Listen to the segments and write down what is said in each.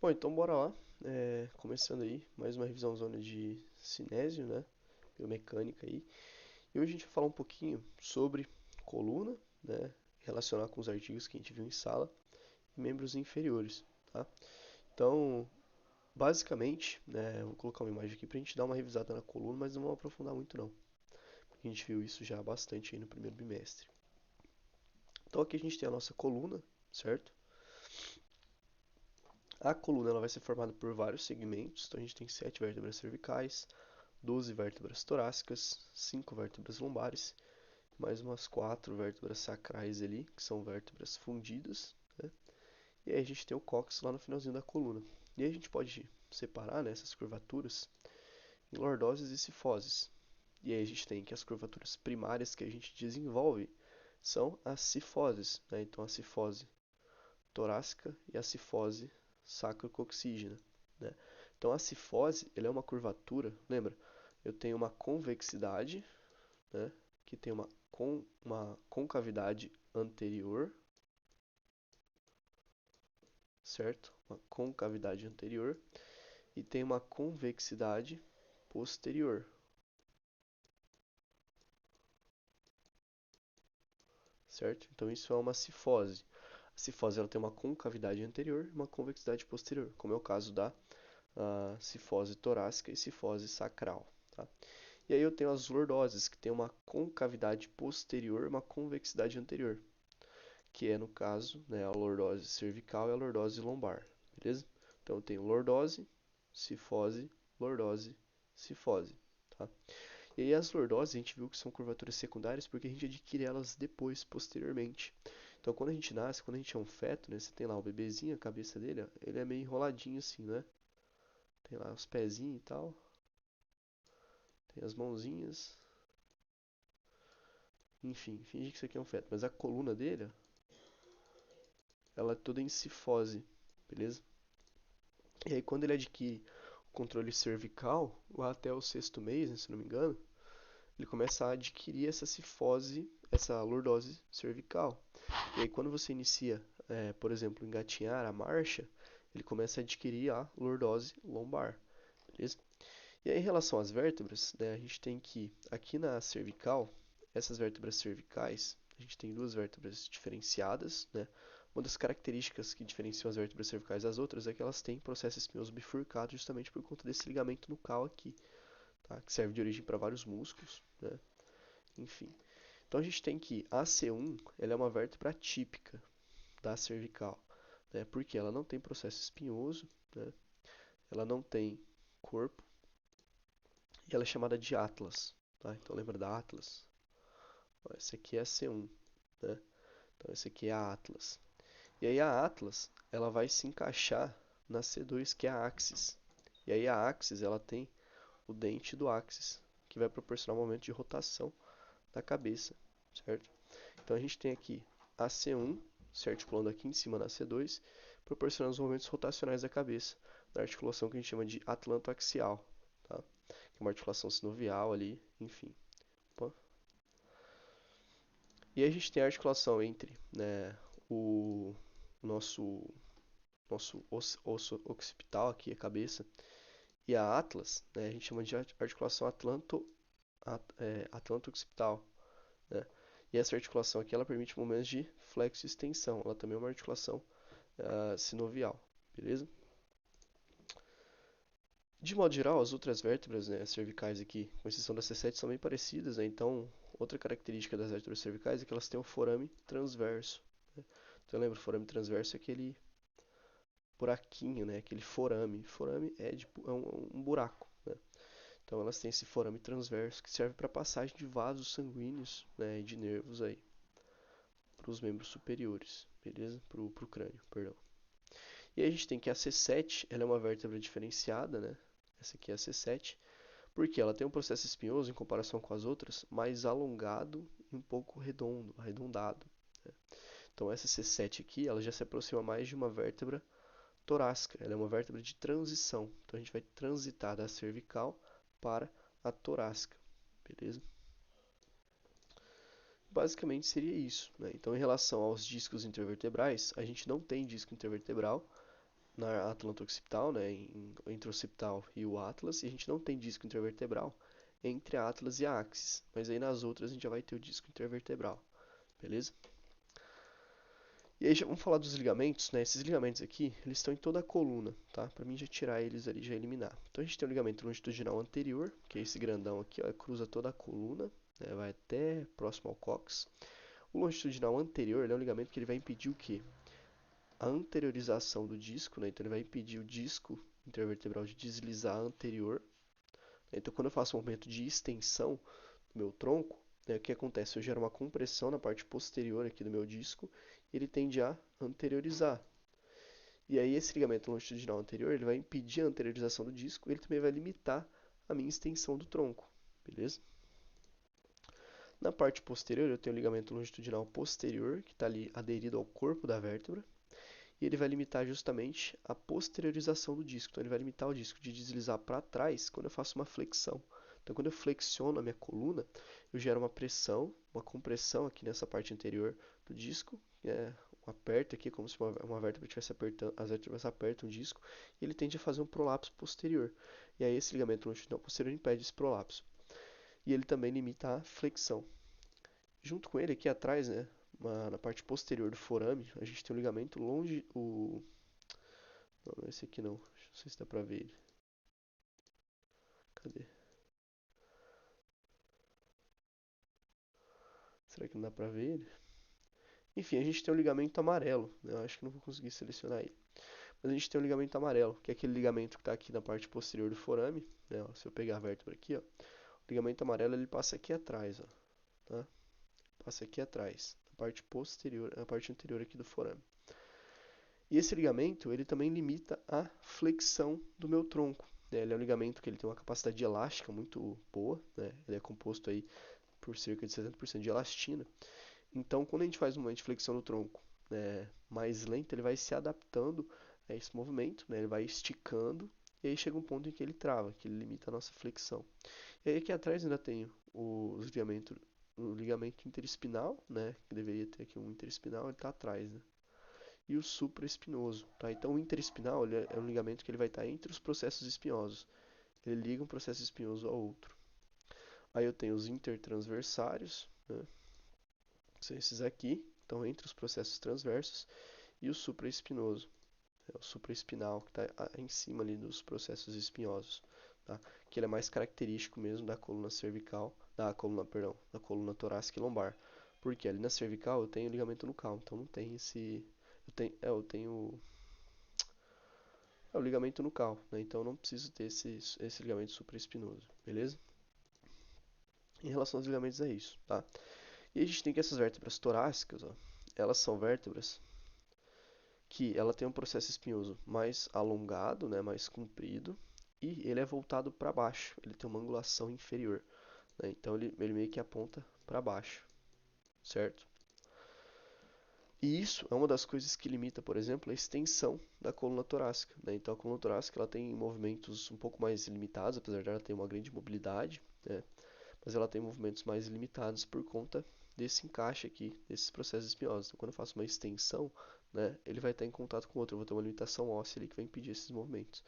Bom, então bora lá. Começando aí, mais uma revisão zona de cinésio, né? Biomecânica aí. E hoje a gente vai falar um pouquinho sobre coluna, né? Relacionar com os artigos que a gente viu em sala e membros inferiores, tá? Então, basicamente, né? Eu vou colocar uma imagem aqui pra gente dar uma revisada na coluna, mas não vamos aprofundar muito não, porque a gente viu isso já bastante aí no primeiro bimestre. Então aqui a gente tem a nossa coluna, certo? A coluna ela vai ser formada por vários segmentos, então a gente tem 7 vértebras cervicais, 12 vértebras torácicas, 5 vértebras lombares, mais umas 4 vértebras sacrais ali, que são vértebras fundidas, né? E aí a gente tem o cóccix lá no finalzinho da coluna. E aí a gente pode separar, né, essas curvaturas em lordoses e cifoses. E aí a gente tem que as curvaturas primárias que a gente desenvolve são as cifoses, né? Então a cifose torácica e a cifose sacrococcígea, né? Então a cifose, ela é uma curvatura, lembra? Eu tenho uma convexidade, né, que tem uma concavidade anterior, certo? Uma concavidade anterior e tem uma convexidade posterior, certo? Então isso é uma cifose. A cifose ela tem uma concavidade anterior e uma convexidade posterior, como é o caso da cifose torácica e cifose sacral, tá? E aí eu tenho as lordoses, que tem uma concavidade posterior e uma convexidade anterior, que é no caso, né, a lordose cervical e a lordose lombar, beleza? Então eu tenho lordose, cifose, tá? E aí as lordoses a gente viu que são curvaturas secundárias porque a gente adquire elas depois, posteriormente. Então quando a gente nasce, quando a gente é um feto, né, você tem lá o bebezinho, a cabeça dele, ó, ele é meio enroladinho assim, né? Tem lá os pezinhos e tal, tem as mãozinhas, enfim, finge que isso aqui é um feto, mas a coluna dele, ó, ela é toda em cifose, beleza? E aí quando ele adquire o controle cervical, lá até o sexto mês, né, se não me engano, ele começa a adquirir essa cifose, essa lordose cervical. E aí quando você inicia, por exemplo, engatinhar a marcha, ele começa a adquirir a lordose lombar, beleza? E aí em relação às vértebras, né, a gente tem que aqui na cervical, essas vértebras cervicais, a gente tem duas vértebras diferenciadas, né? Uma das características que diferenciam as vértebras cervicais das outras é que elas têm processo espinhoso bifurcado justamente por conta desse ligamento nucal aqui, tá? Que serve de origem para vários músculos, né? Enfim. Então a gente tem que a C1, ela é uma vértebra típica da cervical, né? Porque ela não tem processo espinhoso, né? Ela não tem corpo e ela é chamada de Atlas, tá? Então lembra da Atlas? Ó, essa aqui é a C1, né? Então essa aqui é a Atlas. E aí a Atlas, ela vai se encaixar na C2, que é a Axis. E aí a Axis, ela tem o dente do Axis, que vai proporcionar um momento de rotação da cabeça, certo? Então a gente tem aqui a C1 se articulando aqui em cima na C2, proporcionando os movimentos rotacionais da cabeça, da articulação que a gente chama de atlantoaxial, tá? Que é uma articulação sinovial ali, enfim. Opa. E a gente tem a articulação entre, né, o nosso, nosso osso occipital aqui, a cabeça, e a atlas, né, a gente chama de articulação atlanto-occipital, né? E essa articulação aqui ela permite movimentos de flexo e extensão. Ela também é uma articulação sinovial, beleza? De modo geral, as outras vértebras, né, cervicais aqui, com exceção da C7, são bem parecidas, né? Então, outra característica das vértebras cervicais é que elas têm um forame transverso, né? Então, lembra, o forame transverso é aquele buraquinho, né? Aquele forame. Forame é um buraco, né? Então, elas têm esse forame transverso que serve para passagem de vasos sanguíneos, né, e de nervos aí para os membros superiores, beleza? Para o crânio, perdão. E aí a gente tem que a C7, ela é uma vértebra diferenciada, né? Essa aqui é a C7, porque ela tem um processo espinhoso em comparação com as outras, mais alongado e um pouco arredondado, né? Então essa C7 aqui, ela já se aproxima mais de uma vértebra torácica, ela é uma vértebra de transição. Então a gente vai transitar da cervical para a torácica, beleza? Basicamente seria isso, né? Então em relação aos discos intervertebrais, a gente não tem disco intervertebral, na atlanta occipital, né, entre o occipital e o atlas, e a gente não tem disco intervertebral entre a atlas e a axis, mas aí nas outras a gente já vai ter o disco intervertebral, beleza? E aí já vamos falar dos ligamentos, né? Esses ligamentos aqui, eles estão em toda a coluna, tá? Pra mim já tirar eles ali, já eliminar. Então a gente tem o ligamento longitudinal anterior, que é esse grandão aqui, ó, cruza toda a coluna, né? Vai até próximo ao cóccix. O longitudinal anterior, ele é um ligamento que ele vai impedir o quê? A anteriorização do disco, né? Então ele vai impedir o disco intervertebral de deslizar anterior. Então quando eu faço um movimento de extensão do meu tronco, né, o que acontece? Eu gero uma compressão na parte posterior aqui do meu disco e ele tende a anteriorizar. E aí esse ligamento longitudinal anterior, ele vai impedir a anteriorização do disco, e ele também vai limitar a minha extensão do tronco, beleza? Na parte posterior, eu tenho o ligamento longitudinal posterior, que está ali aderido ao corpo da vértebra, e ele vai limitar justamente a posteriorização do disco. Então ele vai limitar o disco de deslizar para trás quando eu faço uma flexão. Então quando eu flexiono a minha coluna, eu gero uma pressão, uma compressão aqui nessa parte anterior do disco, um aperto aqui, como se uma vértebra estivesse apertando, as vértebras apertam o disco, e ele tende a fazer um prolapso posterior. E aí esse ligamento longitudinal posterior impede esse prolapso. E ele também limita a flexão. Junto com ele aqui atrás, né, na parte posterior do forame, a gente tem o ligamento longe, não, esse aqui não, não sei se dá pra ver ele. Cadê? Será que não dá pra ver ele? Enfim, a gente tem o ligamento amarelo, né? Eu acho que não vou conseguir selecionar ele. Mas a gente tem o ligamento amarelo, que é aquele ligamento que está aqui na parte posterior do forame, né? Ó, se eu pegar a vértebra aqui, ó, o ligamento amarelo ele passa aqui atrás, ó, tá? Passa aqui atrás, na parte posterior, na parte anterior aqui do forame. E esse ligamento, ele também limita a flexão do meu tronco, né? Ele é um ligamento que ele tem uma capacidade elástica muito boa, né? Ele é composto aí por cerca de 70% de elastina. Então, quando a gente faz um movimento de flexão no tronco, né, mais lento, ele vai se adaptando a esse movimento, né, ele vai esticando, e aí chega um ponto em que ele trava, que ele limita a nossa flexão. E aí aqui atrás ainda tem o ligamento interespinal, né, que deveria ter aqui um interespinal, ele está atrás, né, e o supraespinoso, tá? Então o interespinal é um ligamento que ele vai estar entre os processos espinhosos, ele liga um processo espinhoso ao outro. Aí eu tenho os intertransversários, né, que são esses aqui, estão entre os processos transversos, e o supraespinoso, é o supraespinal, que está em cima ali dos processos espinhosos, tá? Que ele é mais característico mesmo da coluna cervical, da coluna torácica e lombar. Porque ali na cervical eu tenho ligamento nucal, então não tem esse. Eu tenho. É o ligamento nucal, né? Então eu não preciso ter esse ligamento supraespinoso, beleza? Em relação aos ligamentos é isso, tá? E a gente tem que essas vértebras torácicas, ó, elas são vértebras que ela tem um processo espinhoso mais alongado, né, mais comprido, e ele é voltado para baixo, ele tem uma angulação inferior, né, então ele meio que aponta para baixo, certo? E isso é uma das coisas que limita, por exemplo, a extensão da coluna torácica, né? Então a coluna torácica ela tem movimentos um pouco mais limitados, apesar de ela ter uma grande mobilidade, né? Mas ela tem movimentos mais limitados por conta desse encaixe aqui, desses processos espinhosos. Então, quando eu faço uma extensão, né, ele vai estar em contato com o outro, eu vou ter uma limitação óssea ali que vai impedir esses movimentos.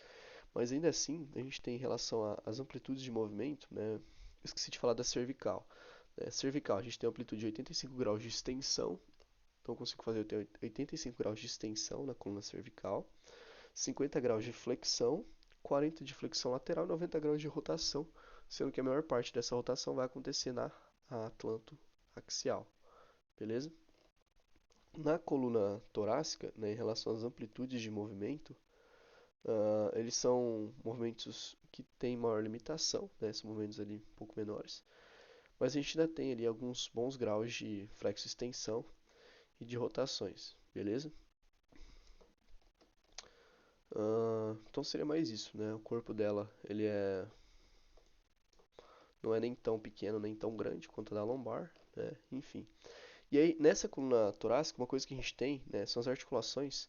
Mas ainda assim, a gente tem em relação às amplitudes de movimento, né, esqueci de falar da cervical. Né, cervical, a gente tem uma amplitude de 85 graus de extensão, então eu consigo fazer, eu tenho 85 graus de extensão na coluna cervical, 50 graus de flexão, 40 de flexão lateral e 90 graus de rotação, sendo que a maior parte dessa rotação vai acontecer na atlanto axial, beleza? Na coluna torácica, né, em relação às amplitudes de movimento, eles são movimentos que têm maior limitação, né, são movimentos ali um pouco menores, mas a gente ainda tem ali alguns bons graus de flexo-extensão e de rotações, beleza? Então seria mais isso, né? O corpo dela, ele não é nem tão pequeno, nem tão grande quanto a da lombar, né? Enfim. E aí, nessa coluna torácica, uma coisa que a gente tem, né, são as articulações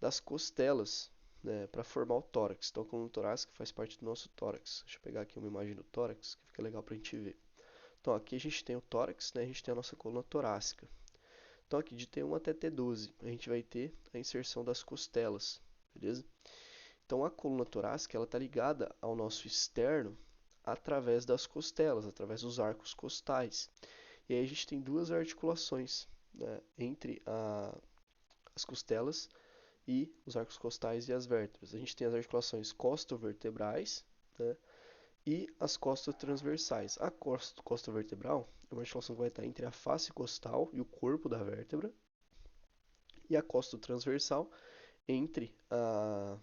das costelas, né, para formar o tórax. Então, a coluna torácica faz parte do nosso tórax. Deixa eu pegar aqui uma imagem do tórax, que fica legal para a gente ver. Então, aqui a gente tem o tórax, né, a gente tem a nossa coluna torácica. Então, aqui de T1 até T12, a gente vai ter a inserção das costelas, beleza? Então a coluna torácica ela está ligada ao nosso externo através das costelas, através dos arcos costais. E aí a gente tem duas articulações, né, entre as costelas e os arcos costais e as vértebras. A gente tem as articulações costovertebrais, né, e as costotransversais. A costovertebral é uma articulação que vai estar entre a face costal e o corpo da vértebra, e a costotransversal entre a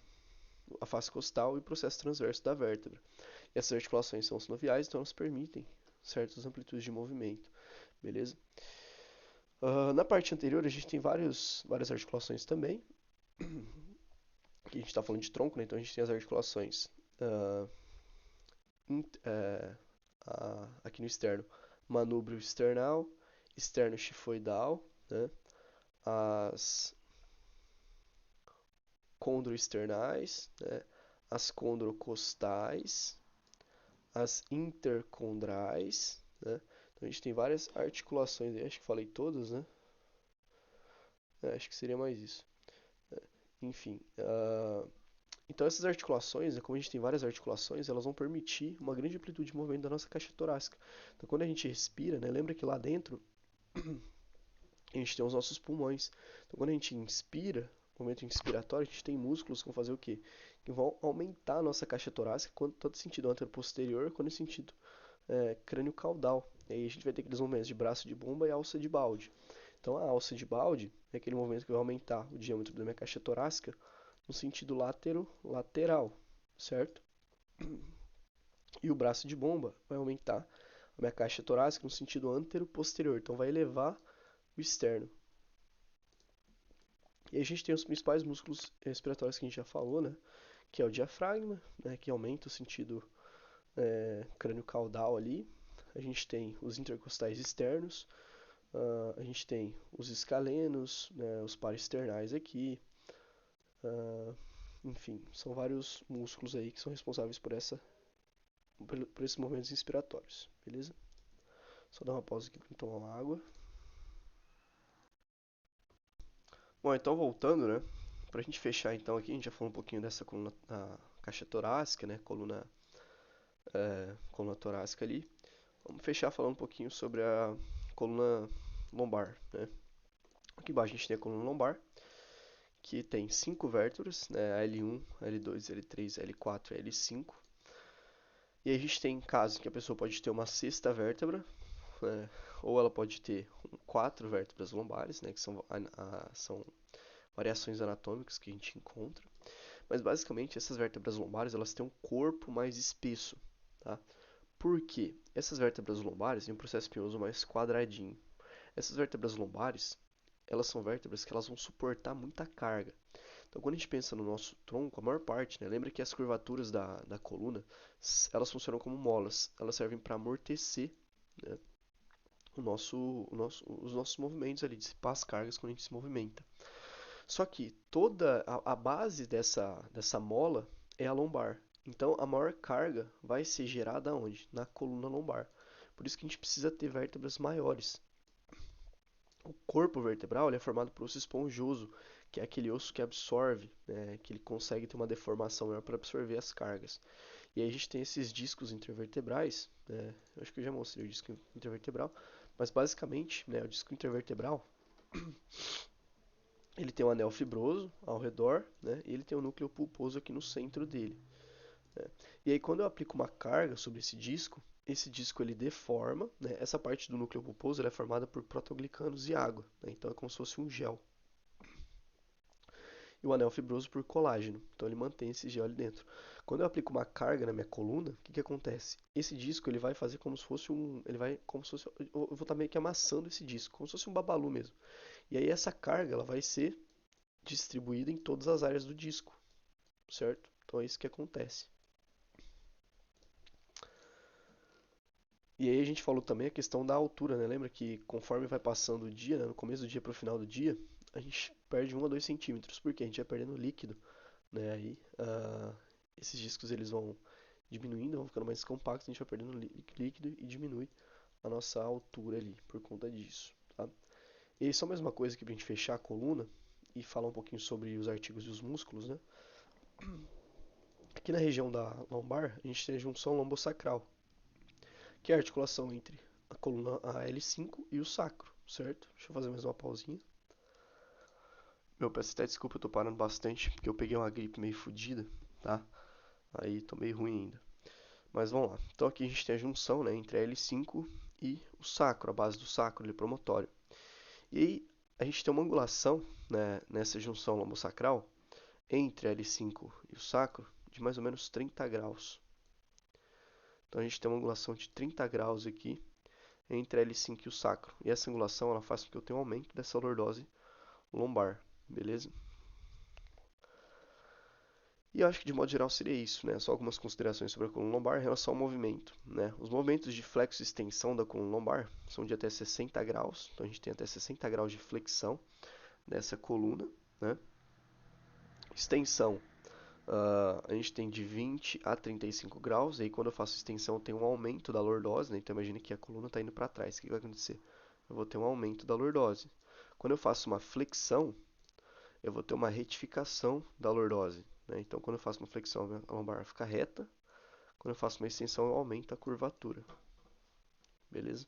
face costal e o processo transverso da vértebra. E essas articulações são sinoviais, então elas permitem certas amplitudes de movimento, beleza? Na parte anterior a gente tem várias articulações também. Aqui a gente está falando de tronco, né? Então a gente tem as articulações uh, aqui no externo, manúbrio external, externo xifoidal, né? As condroexternais, né? As condrocostais, as intercondrais, né? Então a gente tem várias articulações aí, acho que falei todas, né? Acho que seria mais isso. Enfim, então essas articulações, como a gente tem várias articulações, elas vão permitir uma grande amplitude de movimento da nossa caixa torácica. Então quando a gente respira, né, lembra que lá dentro a gente tem os nossos pulmões. Então quando a gente inspira, no momento inspiratório, a gente tem músculos que vão fazer o quê? Que vão aumentar a nossa caixa torácica, tanto no sentido anteroposterior quanto no sentido crânio-caudal. E aí a gente vai ter aqueles movimentos de braço de bomba e alça de balde. Então a alça de balde é aquele movimento que vai aumentar o diâmetro da minha caixa torácica no sentido lateral, certo? E o braço de bomba vai aumentar a minha caixa torácica no sentido antero-posterior, então vai elevar o externo. E a gente tem os principais músculos respiratórios que a gente já falou, né? Que é o diafragma, né? Que aumenta o sentido crânio-caudal ali. A gente tem os intercostais externos, a gente tem os escalenos, né? Os paraesternais aqui. Enfim, são vários músculos aí que são responsáveis por esses movimentos inspiratórios, beleza? Só dar uma pausa aqui para tomar uma água. Bom, então voltando, né? Pra gente fechar então aqui, a gente já falou um pouquinho dessa coluna, a caixa torácica, né? Coluna torácica ali. Vamos fechar falando um pouquinho sobre a coluna lombar, né? Aqui embaixo a gente tem a coluna lombar, que tem 5 vértebras, né? A L1, L2, L3, L4 e L5. E aí a gente tem casos em que a pessoa pode ter uma sexta vértebra, né? Ou ela pode ter 4 vértebras lombares, né? Que são variações anatômicas que a gente encontra. Mas basicamente essas vértebras lombares elas têm um corpo mais espesso, tá? Por quê? Essas vértebras lombares têm um processo espinhoso mais quadradinho. Essas vértebras lombares, elas são vértebras que elas vão suportar muita carga. Então, quando a gente pensa no nosso tronco, a maior parte, né, lembra que as curvaturas da coluna, elas funcionam como molas. Elas servem para amortecer, né, os nossos movimentos ali, dissipar as cargas quando a gente se movimenta. Só que toda a base dessa mola é a lombar. Então a maior carga vai ser gerada onde? Na coluna lombar. Por isso que a gente precisa ter vértebras maiores. O corpo vertebral é formado por osso esponjoso, que é aquele osso que absorve, né, que ele consegue ter uma deformação maior para absorver as cargas. E aí a gente tem esses discos intervertebrais, né, eu acho que eu já mostrei o disco intervertebral, mas basicamente, né, o disco intervertebral ele tem um anel fibroso ao redor, né? E ele tem um núcleo pulposo aqui no centro dele, né? E aí quando eu aplico uma carga sobre esse disco ele deforma, né? Essa parte do núcleo pulposo é formada por protoglicanos e água, né? Então é como se fosse um gel. E o anel fibroso por colágeno, então ele mantém esse gel ali dentro. Quando eu aplico uma carga na minha coluna, o que que acontece? Esse disco ele vai fazer como se fosse eu vou estar meio que amassando esse disco, como se fosse um babalu mesmo. E aí essa carga ela vai ser distribuída em todas as áreas do disco, certo? Então é isso que acontece. E aí a gente falou também a questão da altura, né? Lembra que conforme vai passando o dia, né? No começo do dia para o final do dia, a gente perde 1 a 2 centímetros, porque a gente vai perdendo líquido, né? Aí esses discos eles vão diminuindo, vão ficando mais compactos, a gente vai perdendo líquido e diminui a nossa altura ali por conta disso, tá? E aí só mais uma coisa aqui pra gente fechar a coluna, e falar um pouquinho sobre os artigos e os músculos, né? Aqui na região da lombar, a gente tem a junção lombosacral, que é a articulação entre a coluna a L5 e o sacro, certo? Deixa eu fazer mais uma pausinha. Meu, peço até desculpa, eu tô parando bastante, porque eu peguei uma gripe meio fodida, tá? Aí tô meio ruim ainda. Mas vamos lá. Então aqui a gente tem a junção, né, entre a L5 e o sacro, a base do sacro, ali, promotório. E aí a gente tem uma angulação, né, nessa junção lombosacral entre a L5 e o sacro de mais ou menos 30 graus. Então a gente tem uma angulação de 30 graus aqui entre a L5 e o sacro. E essa angulação ela faz com que eu tenha um aumento dessa lordose lombar, beleza? E eu acho que de modo geral seria isso, né? Só algumas considerações sobre a coluna lombar em relação ao movimento, né? Os movimentos de flexo e extensão da coluna lombar são de até 60 graus, então a gente tem até 60 graus de flexão nessa coluna, né? Extensão, a gente tem de 20 a 35 graus, e aí quando eu faço extensão tem um aumento da lordose, né? Então imagine que a coluna está indo para trás, o que vai acontecer? Eu vou ter um aumento da lordose. Quando eu faço uma flexão, eu vou ter uma retificação da lordose, né? Então quando eu faço uma flexão, a lombar fica reta, quando eu faço uma extensão, eu aumento a curvatura, beleza?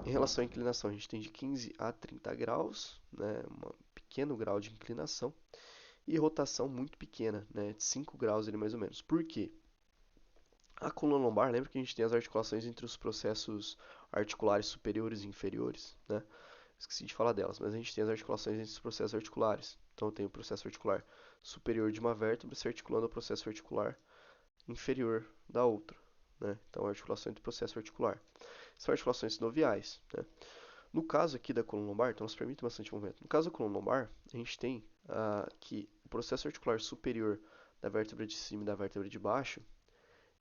Em relação à inclinação, a gente tem de 15 a 30 graus, né? Um pequeno grau de inclinação. E rotação muito pequena, né, de 5 graus ali mais ou menos. Por quê? A coluna lombar, lembra que a gente tem as articulações entre os processos articulares superiores e inferiores, né? Esqueci de falar delas, mas a gente tem as articulações entre os processos articulares. Então eu tenho o processo articular superior de uma vértebra se articulando ao processo articular inferior da outra, né? Então a articulação entre o processo articular. São articulações sinoviais, né? No caso aqui da coluna lombar, então elas permitem bastante movimento. No caso da coluna lombar, a gente tem que o processo articular superior da vértebra de cima e da vértebra de baixo,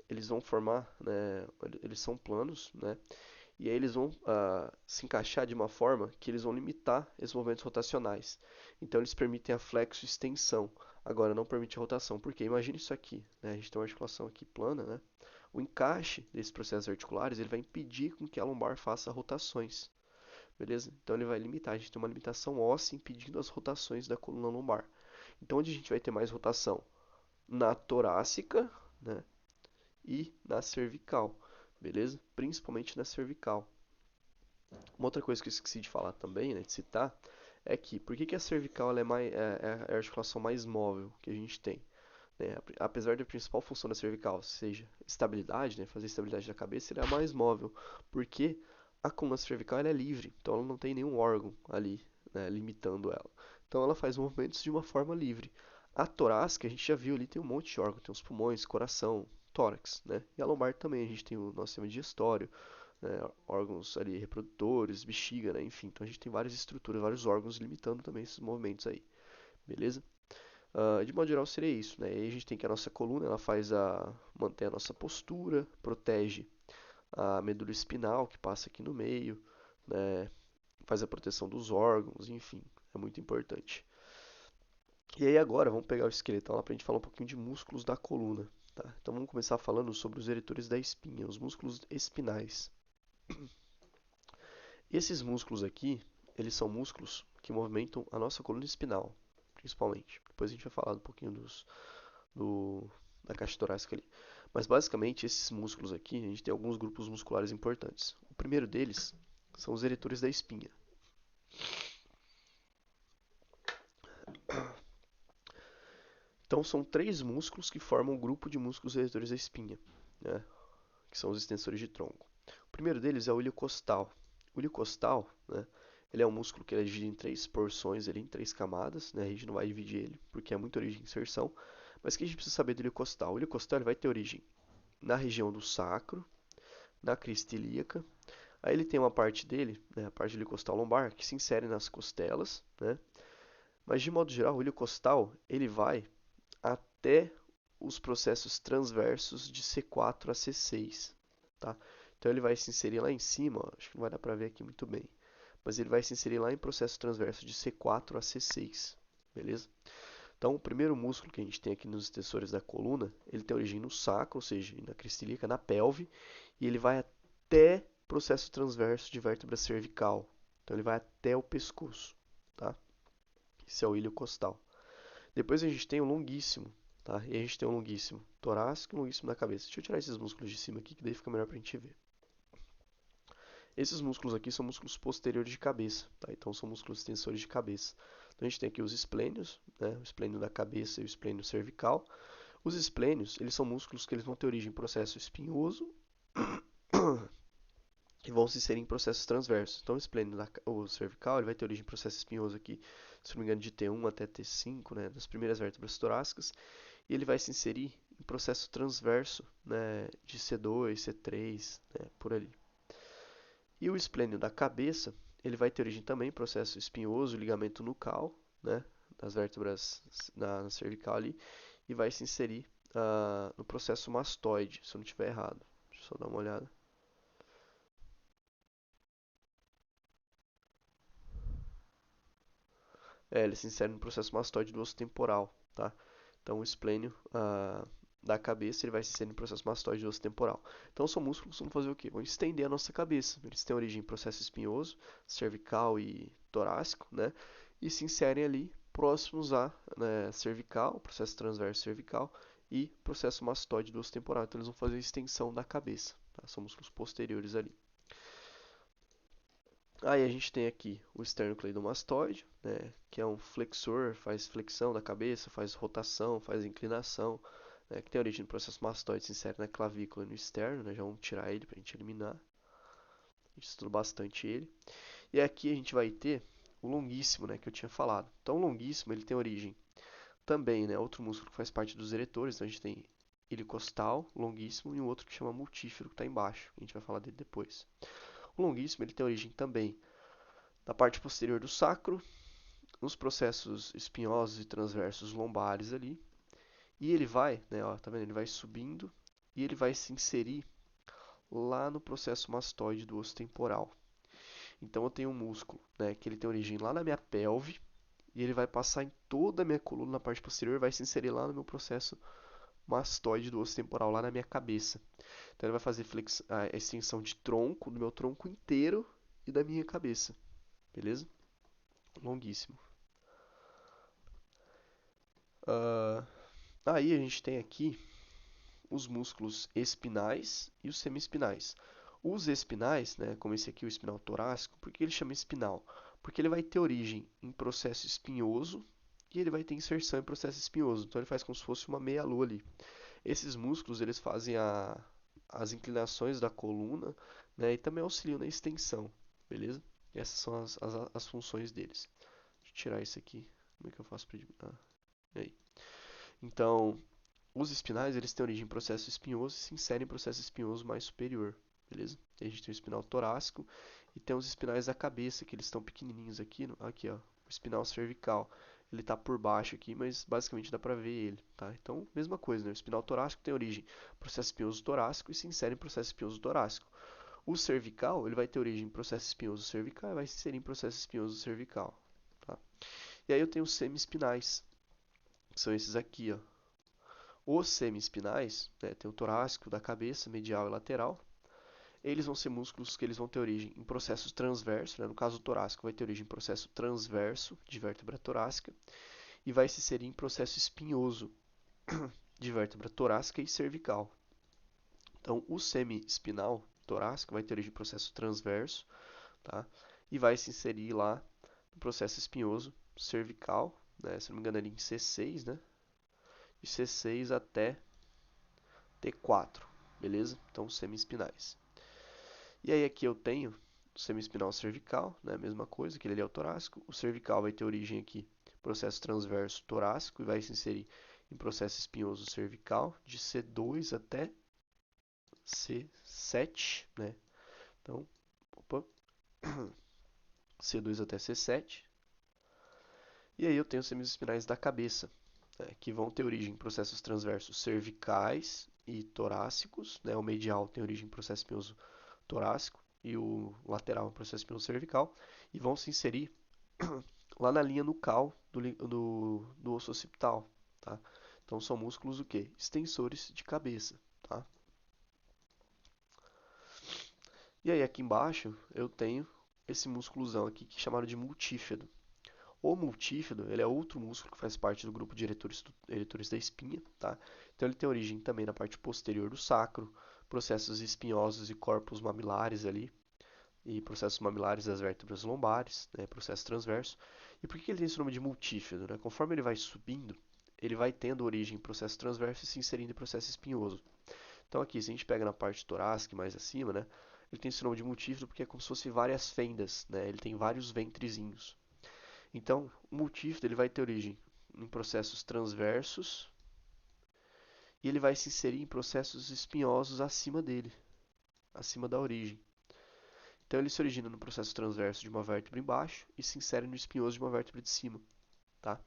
eles vão formar, né, eles são planos, né, e aí eles vão se encaixar de uma forma que eles vão limitar esses movimentos rotacionais. Então eles permitem a flexo extensão, agora não permite a rotação, porque imagine isso aqui, né, a gente tem uma articulação aqui plana, né, o encaixe desses processos articulares ele vai impedir com que a lombar faça rotações. Beleza? Então ele vai limitar, a gente tem uma limitação óssea impedindo as rotações da coluna lombar. Então onde a gente vai ter mais rotação? Na torácica, né? E na cervical, beleza? Principalmente na cervical. Uma outra coisa que eu esqueci de falar também, né, de citar, é que por que a cervical ela é a articulação mais móvel que a gente tem? Né? Apesar da principal função da cervical seja estabilidade, né, fazer estabilidade da cabeça, ele é a mais móvel, porque a coluna cervical ela é livre, então ela não tem nenhum órgão ali, né, limitando ela. Então ela faz movimentos de uma forma livre. A torácica, a gente já viu ali, tem um monte de órgão, tem os pulmões, coração, tórax, né? E a lombar também, a gente tem o nosso sistema digestório, né, órgãos ali reprodutores, bexiga, né, enfim. Então a gente tem várias estruturas, vários órgãos limitando também esses movimentos aí, beleza? De modo geral seria isso, né? E aí a gente tem que a nossa coluna, ela mantém a nossa postura, protege a medula espinal que passa aqui no meio, né? Faz a proteção dos órgãos, enfim, é muito importante. E aí agora vamos pegar o esqueletão lá para a gente falar um pouquinho de músculos da coluna, tá? Então vamos começar falando sobre os eretores da espinha, os músculos espinais. Esses músculos aqui, eles são músculos que movimentam a nossa coluna espinal, principalmente. Depois a gente vai falar um pouquinho da caixa torácica ali. Mas basicamente esses músculos aqui, a gente tem alguns grupos musculares importantes. O primeiro deles são os eretores da espinha. Então são três músculos que formam o grupo de músculos eretores da espinha, né? Que são os extensores de tronco. O primeiro deles é o ilho costal. O ilho costal, né, ele é um músculo que é dividido em três porções, em três camadas, né? A gente não vai dividir ele porque é muita origem de inserção. Mas o que a gente precisa saber do ilho costal? O ilho costal ele vai ter origem na região do sacro, na crista ilíaca. Aí ele tem uma parte dele, né, a parte do ilho costal lombar, que se insere nas costelas, né? Mas de modo geral, o ilho costal ele vai até os processos transversos de C4 a C6, tá? Então ele vai se inserir lá em cima, ó, acho que não vai dar para ver aqui muito bem, mas ele vai se inserir lá em processo transverso de C4 a C6, beleza? Então o primeiro músculo que a gente tem aqui nos extensores da coluna, ele tem origem no sacro, ou seja, na crista ilíaca, na pelve, e ele vai até processo transverso de vértebra cervical. Então ele vai até o pescoço, tá? Esse é o ilho costal. Depois a gente tem o longuíssimo, tá? E a gente tem o longuíssimo torácico e o longuíssimo da cabeça. Deixa eu tirar esses músculos de cima aqui, que daí fica melhor pra gente ver. Esses músculos aqui são músculos posteriores de cabeça, tá? Então são músculos extensores de cabeça. Então a gente tem aqui os esplênios, né? O esplênio da cabeça e o esplênio cervical. Os esplênios, eles são músculos que eles vão ter origem em processo espinhoso e vão se inserir em processos transversos. Então o cervical, ele vai ter origem em processo espinhoso aqui, se não me engano, de T1 até T5, né? Das primeiras vértebras torácicas. E ele vai se inserir em processo transverso, né? De C2, C3, né? Por ali. E o esplênio da cabeça, ele vai ter origem também em processo espinhoso, ligamento nucal, né, das vértebras na cervical ali, e vai se inserir no processo mastoide, se eu não estiver errado. Deixa eu só dar uma olhada. Ele se insere no processo mastoide do osso temporal, tá? Então o esplênio da cabeça ele vai se inserir no processo mastoide do osso temporal. Então são músculos que vão fazer o quê? Vão estender a nossa cabeça. Eles têm origem em processo espinhoso, cervical e torácico, né? E se inserem ali próximos à, né, cervical, processo transverso cervical e processo mastoide do osso temporal. Então eles vão fazer a extensão da cabeça, tá? São músculos posteriores ali. Aí a gente tem aqui o esternocleidomastoide, né, que é um flexor, faz flexão da cabeça, faz rotação, faz inclinação, né, que tem origem no processo mastoide, se insere na clavícula e no externo, né, já vamos tirar ele para a gente eliminar. A gente estuda bastante ele. E aqui a gente vai ter o longuíssimo, né, que eu tinha falado. Então o longuíssimo ele tem origem também, né, outro músculo que faz parte dos eretores, então a gente tem ilho costal, longuíssimo, e um outro que chama multífero, que está embaixo. A gente vai falar dele depois. O longuíssimo ele tem origem também na parte posterior do sacro, nos processos espinhosos e transversos lombares ali. E ele vai, né, ó, tá vendo? Ele vai subindo e ele vai se inserir lá no processo mastoide do osso temporal. Então eu tenho um músculo, né, que ele tem origem lá na minha pelve e ele vai passar em toda a minha coluna na parte posterior e vai se inserir lá no meu processo mastoide do osso temporal, lá na minha cabeça. Então ele vai fazer a extensão de tronco, do meu tronco inteiro e da minha cabeça. Beleza? Longuíssimo. Uh, Aí a gente tem aqui os músculos espinais e os semiespinais. Os espinais, né, como esse aqui, o espinal torácico, por que ele chama espinal? Porque ele vai ter origem em processo espinhoso e ele vai ter inserção em processo espinhoso. Então ele faz como se fosse uma meia-lua ali. Esses músculos eles fazem as inclinações da coluna, né, e também auxiliam na extensão, beleza? Essas são as funções deles. Deixa eu tirar isso aqui. Como é que eu faço para eliminar? Aí. Então, os espinais, eles têm origem em processo espinhoso e se inserem em processo espinhoso mais superior, beleza? E a gente tem o espinal torácico e tem os espinais da cabeça, que eles estão pequenininhos aqui, aqui ó, o espinal cervical. Ele está por baixo aqui, mas basicamente dá para ver ele, tá? Então, mesma coisa, né? O espinal torácico tem origem em processo espinhoso torácico e se insere em processo espinhoso torácico. O cervical, ele vai ter origem em processo espinhoso cervical e vai se inserir em processo espinhoso cervical, tá? E aí eu tenho os semi-espinais, que são esses aqui, ó. Os semi-espinais, né, tem o torácico da cabeça, medial e lateral. Eles vão ser músculos que eles vão ter origem em processos transversos, né, no caso o torácico vai ter origem em processo transverso de vértebra torácica e vai se inserir em processo espinhoso de vértebra torácica e cervical. Então, o semi-espinal torácico vai ter origem em processo transverso, tá? E vai se inserir lá no processo espinhoso cervical, né, se não me engano ali em C6, né? De C6 até T4, beleza? Então, semi-espinais. E aí aqui eu tenho o semi-espinal cervical, né? Mesma coisa, aquele ali é o torácico. O cervical vai ter origem aqui, processo transverso torácico, e vai se inserir em processo espinhoso cervical, de C2 até C7, né? Então, opa, C2 até C7. E aí eu tenho os semi-espinais da cabeça, né? Que vão ter origem em processos transversos cervicais e torácicos, né? O medial tem origem em processo espinhoso torácico e o lateral no processo espinhoso cervical e vão se inserir lá na linha nucal do osso occipital, tá? Então são músculos o quê? Extensores de cabeça, tá? E aí aqui embaixo eu tenho esse músculozão aqui que é chamado de multífero. O multífido, ele é outro músculo que faz parte do grupo de eretores da espinha, tá? Então ele tem origem também na parte posterior do sacro, processos espinhosos e corpos mamilares ali, e processos mamilares das vértebras lombares, né, processo transverso. E por que ele tem esse nome de multífido, né? Conforme ele vai subindo, ele vai tendo origem em processo transverso e se inserindo em processo espinhoso. Então aqui, se a gente pega na parte torácica mais acima, né, ele tem esse nome de multífido porque é como se fosse várias fendas, né? Ele tem vários ventrezinhos. Então, o multífido ele vai ter origem em processos transversos e ele vai se inserir em processos espinhosos acima dele, acima da origem. Então ele se origina no processo transverso de uma vértebra embaixo e se insere no espinhoso de uma vértebra de cima, tá?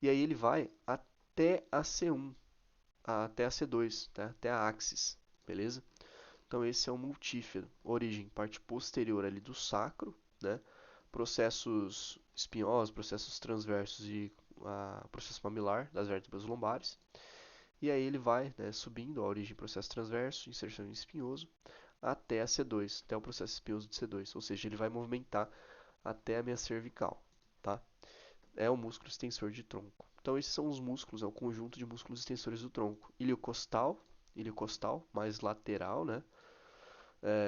E aí ele vai até a C1, até a C2, tá? Até a axis, beleza? Então esse é o multífido, origem, parte posterior ali do sacro, né? Processos espinhosos, processos transversos e processo mamilar das vértebras lombares. E aí ele vai, né, subindo a origem processo transverso, inserção em espinhoso, até a C2, até o processo espinhoso de C2. Ou seja, ele vai movimentar até a minha cervical, tá? É o músculo extensor de tronco. Então esses são os músculos, é o conjunto de músculos extensores do tronco. Ilio-costal, mais lateral, né?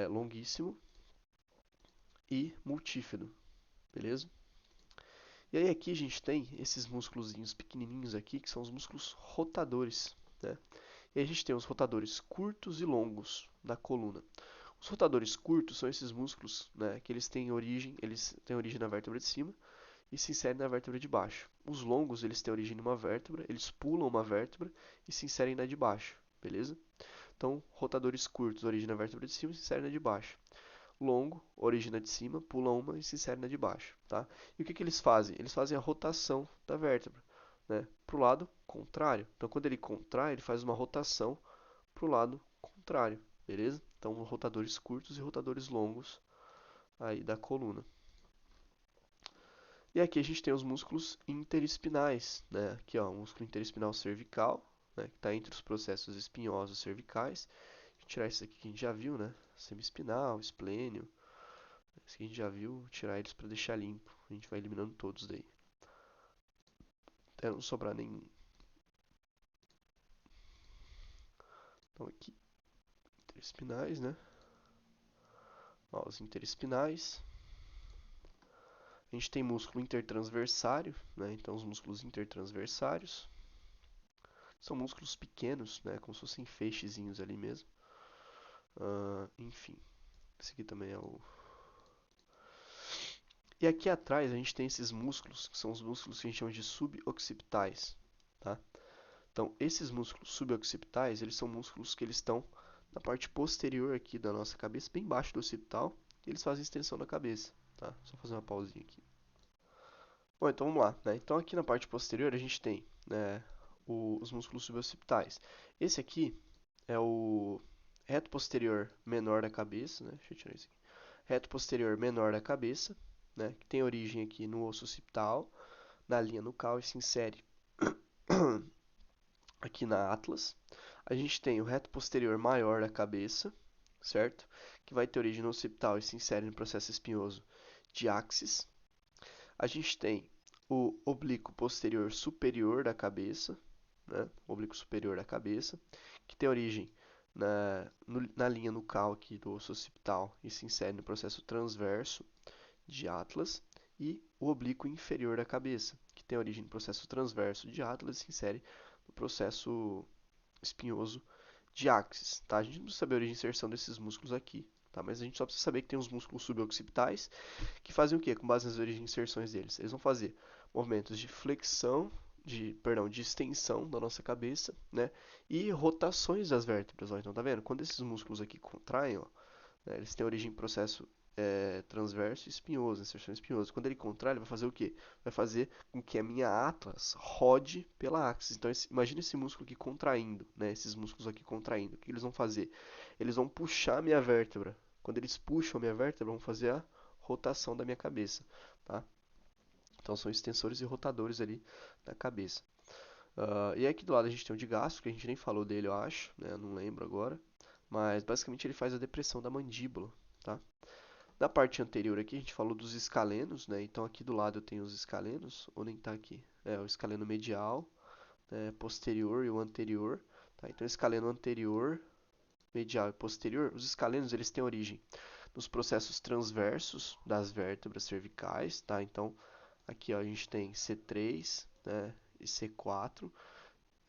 Longuíssimo e multífido, beleza? E aí aqui a gente tem esses músculozinhos pequenininhos aqui, que são os músculos rotadores, né? E a gente tem os rotadores curtos e longos da coluna. Os rotadores curtos são esses músculos, né, que eles têm origem na vértebra de cima e se inserem na vértebra de baixo. Os longos, eles têm origem numa vértebra, eles pulam uma vértebra e se inserem na de baixo, beleza? Então, rotadores curtos, origem na vértebra de cima e se inserem na de baixo. Longo, origina de cima, pula uma e se insere na de baixo, tá? E o que que eles fazem? Eles fazem a rotação da vértebra, né, para o lado contrário. Então, quando ele contrai, ele faz uma rotação para o lado contrário, beleza? Então, rotadores curtos e rotadores longos aí da coluna. E aqui a gente tem os músculos interespinais, né? Aqui, ó, o músculo interespinal cervical, né, que está entre os processos espinhosos cervicais. Vou tirar isso aqui que a gente já viu, né? Semiespinal, esplênio. Esse aqui a gente já viu, tirar eles para deixar limpo. A gente vai eliminando todos daí. Até não sobrar nenhum. Então aqui, interespinais, né? Ó, os interespinais. A gente tem músculo intertransversário, né? Então os músculos intertransversários são músculos pequenos, né? Como se fossem feixezinhos ali mesmo. Enfim, esse aqui também é o... E aqui atrás a gente tem esses músculos, que são os músculos que a gente chama de suboccipitais, tá? Então, esses músculos suboccipitais, eles são músculos que eles estão na parte posterior aqui da nossa cabeça, bem embaixo do occipital, e eles fazem extensão da cabeça, tá? Só fazer uma pausinha aqui. Bom, então vamos lá, né? Então aqui na parte posterior a gente tem, né, os músculos suboccipitais. Esse aqui é o reto posterior menor da cabeça, né? Deixa eu tirar isso aqui. Reto posterior menor da cabeça, né? Que tem origem aqui no osso occipital, na linha nucal e se insere aqui na atlas. A gente tem o reto posterior maior da cabeça, certo? Que vai ter origem no occipital e se insere no processo espinhoso de axis. A gente tem o oblíquo posterior superior da cabeça, né? O oblíquo superior da cabeça, que tem origem na linha nucal aqui do osso occipital e se insere no processo transverso de atlas. E o oblíquo inferior da cabeça, que tem origem no processo transverso de atlas e se insere no processo espinhoso de axis, tá? A gente não precisa saber a origem de inserção desses músculos aqui, tá? Mas a gente só precisa saber que tem os músculos suboccipitais que fazem o quê? Com base nas origens de inserções deles. Eles vão fazer movimentos de flexão, de extensão da nossa cabeça, né? E rotações das vértebras, ó. Então, tá vendo? Quando esses músculos aqui contraem, ó, né, eles têm origem em processo transverso e espinhoso, inserção espinhosa. Quando ele contrai, ele vai fazer o quê? Vai fazer com que a minha atlas rode pela axis. Então, imagine esse músculo aqui contraindo, né? Esses músculos aqui contraindo. O que eles vão fazer? Eles vão puxar a minha vértebra. Quando eles puxam a minha vértebra, vão fazer a rotação da minha cabeça, tá? Então, são extensores e rotadores ali da cabeça. E aqui do lado a gente tem o digástrio, que a gente nem falou dele, eu acho, né? Não lembro agora. Mas basicamente ele faz a depressão da mandíbula, tá? Na parte anterior aqui, a gente falou dos escalenos, né? Então aqui do lado eu tenho os escalenos, ou nem tá aqui. É, o escaleno medial, né? Posterior e o anterior. Tá? Então, escaleno anterior, medial e posterior, os escalenos eles têm origem nos processos transversos das vértebras cervicais, tá? Então, aqui ó, a gente tem C3, né, e C4,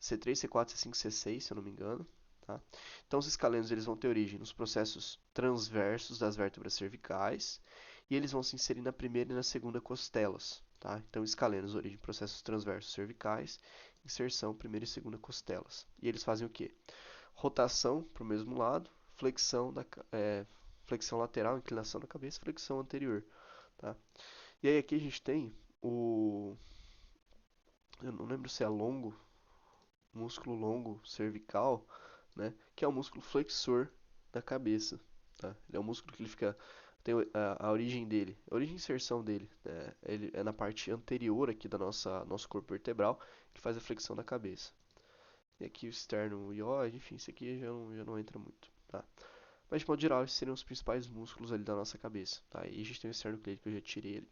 C3, C4, C5, C6, se eu não me engano, tá? Então, os escalenos eles vão ter origem nos processos transversos das vértebras cervicais e eles vão se inserir na primeira e na segunda costelas, tá? Então, escalenos, origem, processos transversos cervicais, inserção, primeira e segunda costelas. E eles fazem o quê? Rotação para o mesmo lado, flexão lateral, inclinação da cabeça, flexão anterior, tá? E aí aqui a gente tem eu não lembro se é músculo longo cervical, né? Que é o músculo flexor da cabeça, tá? Ele é um músculo que ele fica tem a origem dele, a origem de inserção dele, né? Ele é na parte anterior aqui da nosso corpo vertebral, ele faz a flexão da cabeça. E aqui o externo ióide, enfim, isso aqui já não entra muito, tá? Mas de modo geral, esses seriam os principais músculos ali da nossa cabeça, tá? E a gente tem o externo cleide que eu já tirei ele.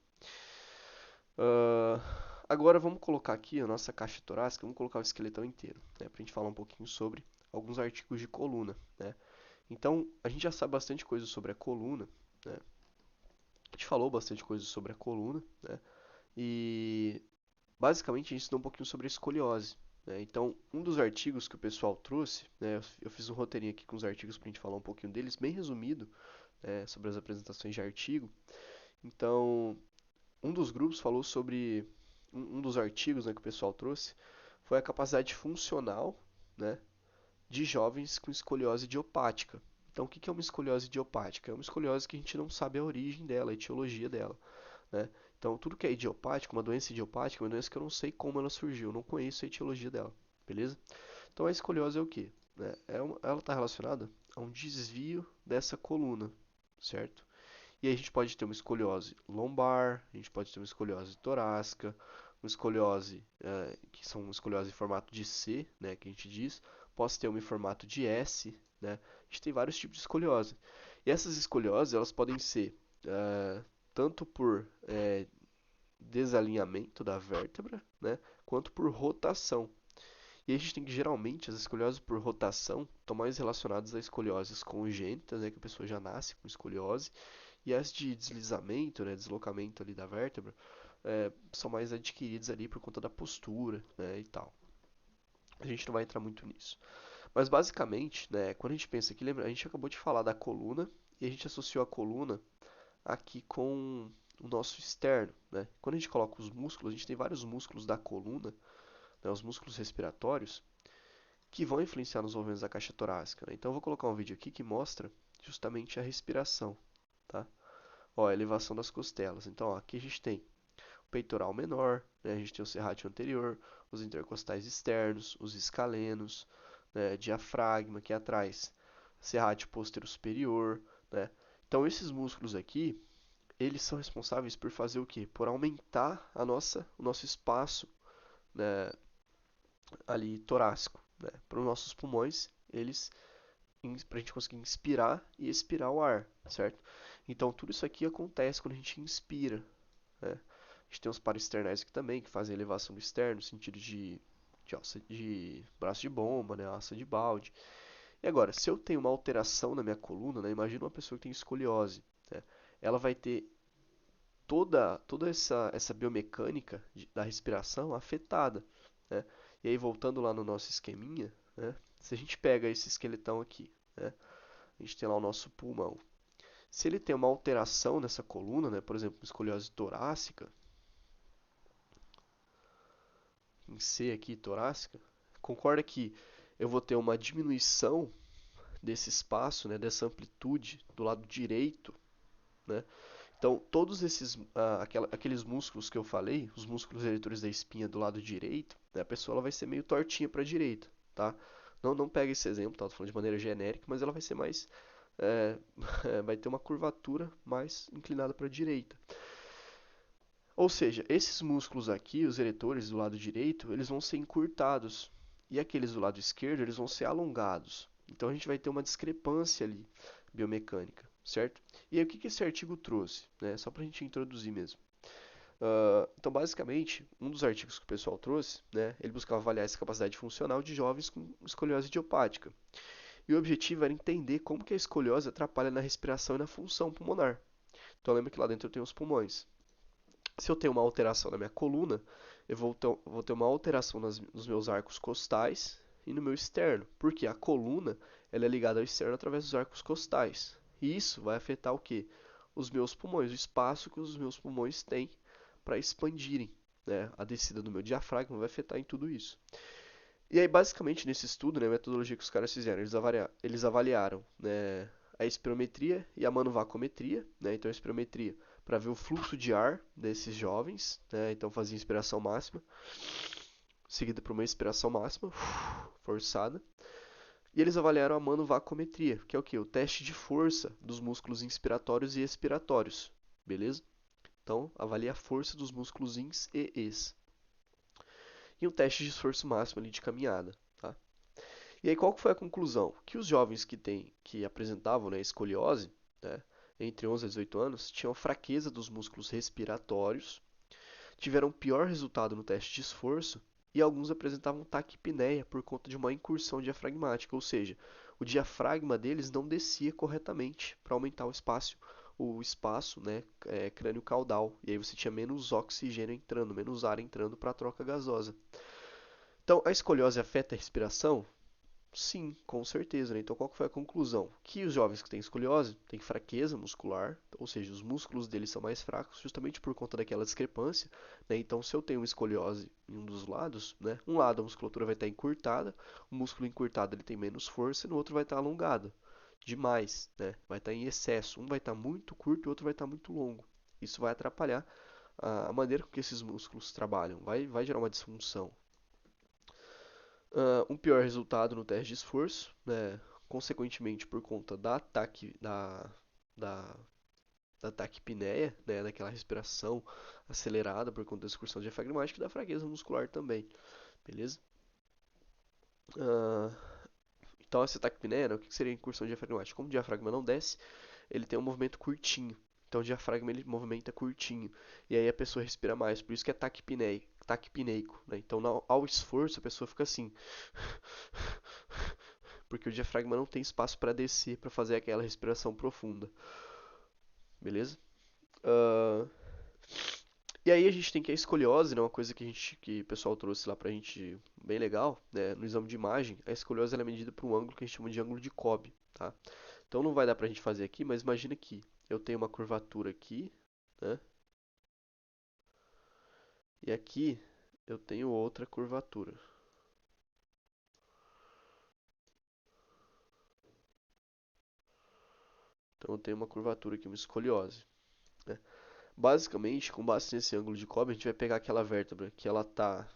Agora vamos colocar aqui a nossa caixa torácica, vamos colocar o esqueletão inteiro, né? Pra gente falar um pouquinho sobre alguns artigos de coluna, né? Então, a gente já sabe bastante coisa sobre a coluna, né? A gente falou bastante coisa sobre a coluna, né? E basicamente a gente estudou um pouquinho sobre a escoliose, né? Então, um dos artigos que o pessoal trouxe, né? Eu fiz um roteirinho aqui com os artigos pra gente falar um pouquinho deles, bem resumido, né? Sobre as apresentações de artigo. Então, um dos grupos falou sobre um dos artigos, né, que o pessoal trouxe foi a capacidade funcional, né, de jovens com escoliose idiopática. Então, o que é uma escoliose idiopática? É uma escoliose que a gente não sabe a origem dela, a etiologia dela, né? Então, tudo que é idiopático, uma doença idiopática, é uma doença que eu não sei como ela surgiu, eu não conheço a etiologia dela, beleza? Então, a escoliose é o quê? Né? Ela está relacionada a um desvio dessa coluna, certo? E aí a gente pode ter uma escoliose lombar, a gente pode ter uma escoliose torácica, uma escoliose, que são uma escoliose em formato de C, né, que a gente diz, posso ter uma em formato de S, né, a gente tem vários tipos de escoliose. E essas escolioses, elas podem ser tanto por desalinhamento da vértebra, né, quanto por rotação. E a gente tem que, geralmente, as escolioses por rotação estão mais relacionadas a escolioses congênitas, né, que a pessoa já nasce com escoliose, e as de deslizamento, né, deslocamento ali da vértebra, são mais adquiridas ali por conta da postura, né, e tal. A gente não vai entrar muito nisso. Mas basicamente, né, quando a gente pensa aqui, lembra, a gente acabou de falar da coluna e a gente associou a coluna aqui com o nosso externo, né? Quando a gente coloca os músculos, a gente tem vários músculos da coluna, né, os músculos respiratórios, que vão influenciar nos movimentos da caixa torácica, né? Então eu vou colocar um vídeo aqui que mostra justamente a respiração, tá? Ó, a elevação das costelas. Então, ó, aqui a gente tem o peitoral menor, né? A gente tem o serrátil anterior, os intercostais externos, os escalenos, né? Diafragma aqui atrás, serrátil posterior superior, né? Então, esses músculos aqui, eles são responsáveis por fazer o quê? Por aumentar o nosso espaço, né, ali torácico, né? Para os nossos pulmões, eles para a gente conseguir inspirar e expirar o ar, certo? Então tudo isso aqui acontece quando a gente inspira, né? A gente tem os paraesternais aqui também, que fazem elevação do externo, no sentido de braço de bomba, né? Alça de balde. E agora, se eu tenho uma alteração na minha coluna, né? Imagina uma pessoa que tem escoliose, né? Ela vai ter toda essa biomecânica da respiração afetada, né? E aí, voltando lá no nosso esqueminha, né? Se a gente pega esse esqueletão aqui, né? A gente tem lá o nosso pulmão. Se ele tem uma alteração nessa coluna, né? Por exemplo, escoliose torácica, em C aqui, torácica, concorda que eu vou ter uma diminuição desse espaço, né? Dessa amplitude do lado direito, né? Então, todos aqueles músculos que eu falei, os músculos eretores da espinha do lado direito, né, a pessoa ela vai ser meio tortinha para a direita, tá? Não pega esse exemplo, tá? Tô falando de maneira genérica, mas ela vai ser mais, é, vai ter uma curvatura mais inclinada para a direita. Ou seja, esses músculos aqui, os eretores do lado direito, eles vão ser encurtados e aqueles do lado esquerdo, eles vão ser alongados. Então a gente vai ter uma discrepância ali biomecânica, certo? E aí o que que esse artigo trouxe, né? Só para a gente introduzir mesmo. Então, basicamente, um dos artigos que o pessoal trouxe, né, ele buscava avaliar essa capacidade funcional de jovens com escoliose idiopática. E o objetivo era entender como que a escoliose atrapalha na respiração e na função pulmonar. Então, lembra que lá dentro eu tenho os pulmões. Se eu tenho uma alteração na minha coluna, eu vou ter uma alteração nos meus arcos costais e no meu externo, porque a coluna ela é ligada ao externo através dos arcos costais. E isso vai afetar o que? Os meus pulmões, o espaço que os meus pulmões têm para expandirem. Né? A descida do meu diafragma vai afetar em tudo isso. E aí, basicamente, nesse estudo, né, a metodologia que os caras fizeram, eles avaliaram, né, a espirometria e a manovacometria, né, então a espirometria para ver o fluxo de ar desses jovens, né, então fazia inspiração máxima, seguida por uma expiração máxima, forçada, e eles avaliaram a manovacometria, que é o que? O teste de força dos músculos inspiratórios e expiratórios, beleza? Então, avalia a força dos músculos ins e ex. E um teste de esforço máximo ali de caminhada, tá? E aí qual que foi a conclusão? Que os jovens que apresentavam, né, escoliose, né, entre 11 a 18 anos, tinham fraqueza dos músculos respiratórios, tiveram pior resultado no teste de esforço e alguns apresentavam taquipneia por conta de uma incursão diafragmática, ou seja, o diafragma deles não descia corretamente para aumentar o espaço, né, crânio-caudal, e aí você tinha menos oxigênio entrando, menos ar entrando para a troca gasosa. Então, a escoliose afeta a respiração? Sim, com certeza, né? Então, qual que foi a conclusão? Que os jovens que têm escoliose têm fraqueza muscular, ou seja, os músculos deles são mais fracos, justamente por conta daquela discrepância, né? Então, se eu tenho uma escoliose em um dos lados, né? Um lado a musculatura vai estar encurtada, o músculo encurtado ele tem menos força e no outro vai estar alongado demais, né? Vai estar em excesso. Um vai estar muito curto e o outro vai estar muito longo. Isso vai atrapalhar a maneira com que esses músculos trabalham, vai gerar uma disfunção. Um pior resultado no teste de esforço, né? Consequentemente por conta da, da taquipneia, né? Daquela respiração acelerada por conta da excursão diafragmática e da fraqueza muscular também, beleza? Uh, então essa taquipneia, né? O que seria a incursão diafragmática? Como o diafragma não desce, ele tem um movimento curtinho. Então o diafragma ele movimenta curtinho. E aí a pessoa respira mais. Por isso que é taquipneico. Né? Então ao esforço a pessoa fica assim. Porque o diafragma não tem espaço para descer, para fazer aquela respiração profunda. Beleza? Uh, e aí a gente tem que a escoliose, né, uma coisa que o pessoal trouxe lá pra gente bem legal, né, no exame de imagem, a escoliose ela é medida por um ângulo que a gente chama de ângulo de Cobb, tá? Então não vai dar pra gente fazer aqui, mas imagina que eu tenho uma curvatura aqui, né? E aqui eu tenho outra curvatura. Então eu tenho uma curvatura aqui, uma escoliose, né? Basicamente, com base nesse ângulo de Cobb, a gente vai pegar aquela vértebra que ela tá